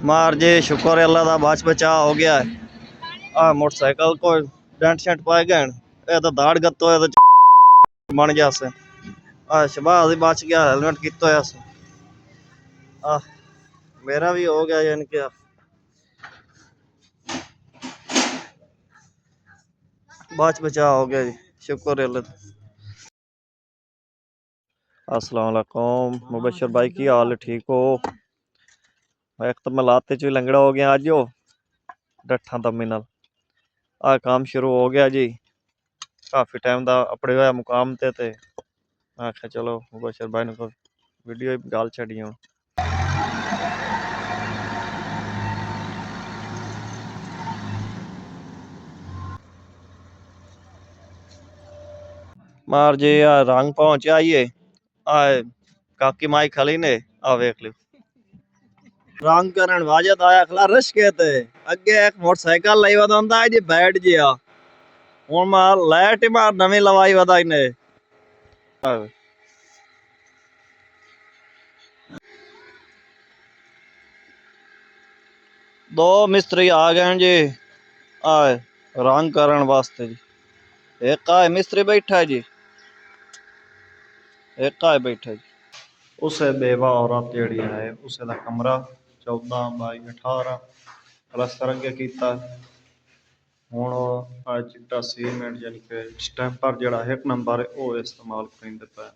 मार जी शुक्र है अल्लाह दा बच बचा हो गया है। आ मोटरसाइकिल को डेंट शेंट पाए गए ये तो दाड़ गत्तो है तो बन गया से। आ शबाज ही बच गया हेलमेट कितो है से। आ मेरा भी हो गया यानी कि बच बचा हो गया जी शुक्र है अल्लाह दा। अस्सलाम वालेकुम मुबशर भाई की हाल ठीक हो? एक तो मैं लाते चो लंगड़ा हो गया आज हो डठा दमी नाल। आ काम शुरू हो गया जी काफी टाइम दा अपने होया मुकाम ते मैं आख्या चलो मुबशर भाई ने को वीडियो गाल छड़ी हूं। मार जी आ रंग पहुंच आइए आ काकी माई खली ने आ वेख लो रंग करन वाजत आया खला रश कहते अगे एक मोटरसाइकिल लाई वदा जी बैठ जिया हुन मार लाइट मार नवी लवाई वदा ने। दो मिस्त्री आ गए जी आए रंग करन वास्ते जी। एक आए मिस्त्री बैठा है जी एक आए बैठा जी। उसे बेवा औरत जेड़ी है उसे दा कमरा 14 बाई 18 प्लस्तर अगे कीता हुण आ चिट्टा सीमेंट यानी कि स्टैंपर जेड़ा एक नंबर है वो इस्तेमाल करिंदे पे।